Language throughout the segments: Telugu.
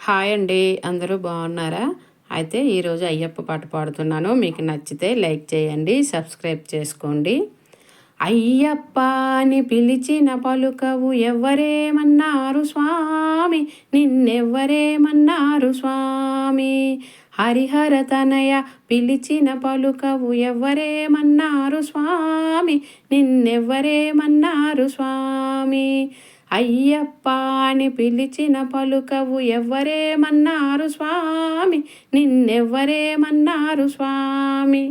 హాయ్ అండి, అందరూ బాగున్నారా? అయితే ఈరోజు అయ్యప్ప పాట పాడుతున్నాను. మీకు నచ్చితే లైక్ చేయండి, సబ్స్క్రైబ్ చేసుకోండి. అయ్యప్ప అని పిలిచిన పలుకవు ఎవ్వరేమన్నారు స్వామి, నిన్నెవ్వరేమన్నారు స్వామి. హరిహర తనయ పిలిచిన పలుకవు ఎవ్వరేమన్నారు స్వామి, నిన్నెవ్వరేమన్నారు స్వామి. అయ్యప్ప అని పిలిచిన పలుకవు ఎవ్వరేమన్నారు స్వామి, నిన్నెవ్వరేమన్నారు స్వామి.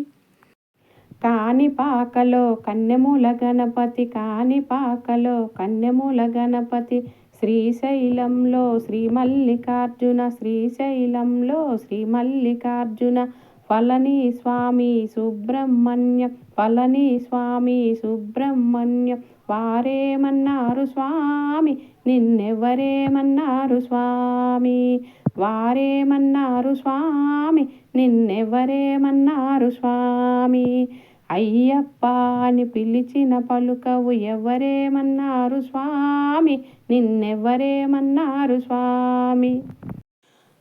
కాణిపాకలో కన్నెమూల గణపతి, కాణిపాకలో కన్నెమూల గణపతి, శ్రీశైలంలో శ్రీ మల్లికార్జున, శ్రీశైలంలో శ్రీ మల్లికార్జున. పళని స్వామి సుబ్రహ్మణ్యం, పళని స్వామి సుబ్రహ్మణ్యం. వారేమన్నారు స్వామి, నిన్నెవరేమన్నారు స్వామి. వారేమన్నారు స్వామి, నిన్నెవరేమన్నారు స్వామి. అయ్యప్ప అని పిలిచిన పలుకవు ఎవరేమన్నారు స్వామి, నిన్నెవరేమన్నారు స్వామి.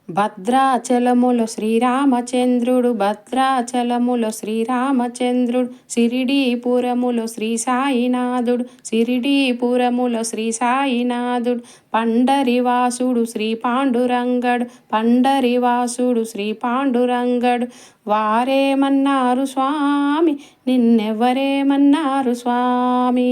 భద్రాచలములో శ్రీరామచంద్రుడు, భద్రాచలములో శ్రీరామచంద్రుడు. షిరిడీపురములో శ్రీ సాయినాథుడు, షిరిడీపురములో శ్రీ సాయినాథుడు. పండరివాసుడు శ్రీ పాండురంగడు, పండరివాసుడు శ్రీ పాండురంగడు. వారేమన్నారు స్వామి, నిన్నెవరేమన్నారు స్వామి.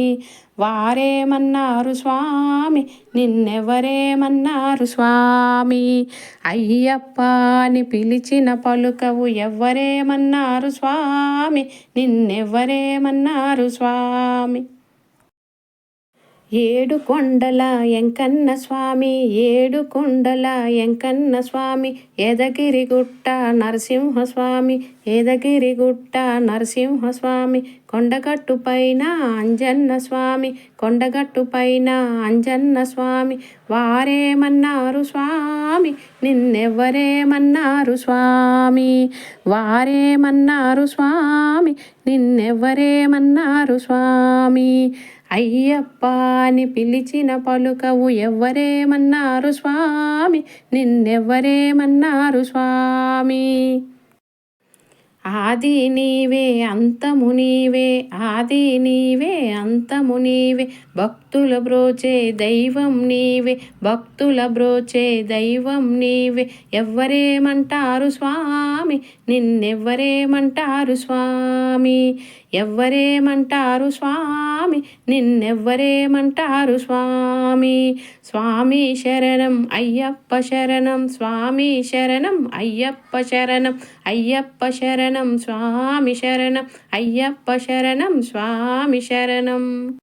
వారేమన్నారు స్వామి, నిన్నెవరేమన్నారు స్వామి. అయ్యప్ప అని పిలిచిన పలుకవు ఎవ్వరేమన్నారు స్వామి, నిన్నెవ్వరేమన్నారు స్వామి. ఏడు కొండల ఎంకన్న స్వామి, ఏడు కొండల ఎంకన్న స్వామి. యదగిరిగుట్ట నరసింహస్వామి, యదగిరిగుట్ట నరసింహస్వామి. కొండగట్టు పైన అంజన్న స్వామి, కొండగట్టు పైన అంజన్న స్వామి. వారేమన్నారు స్వామి, నిన్నెవ్వరేమన్నారు స్వామి. వారేమన్నారు స్వామి, నిన్నెవ్వరేమన్నారు స్వామి. అయ్యప్ప అని పిలిచిన పలుకవు ఎవ్వరేమన్నారు స్వామి, నిన్నెవ్వరేమన్నారు స్వామి. ఆది నీవే అంతము నీవే, ఆది నీవే అంతము నీవే. భక్తుల బ్రోచే దైవం నీవే, భక్తుల బ్రోచే దైవం నీవే. ఎవ్వరేమంటారు స్వామి, నిన్నెవ్వరేమంటారు స్వామి. ఎవ్వరేమంటారు స్వామి, నిన్నెవ్వరేమంటారు స్వామి. స్వామి శరణం అయ్యప్ప శరణం, స్వామి శరణం అయ్యప్ప శరణం. అయ్యప్ప శరణం స్వామి శరణం, అయ్యప్ప శరణం స్వామి శరణం.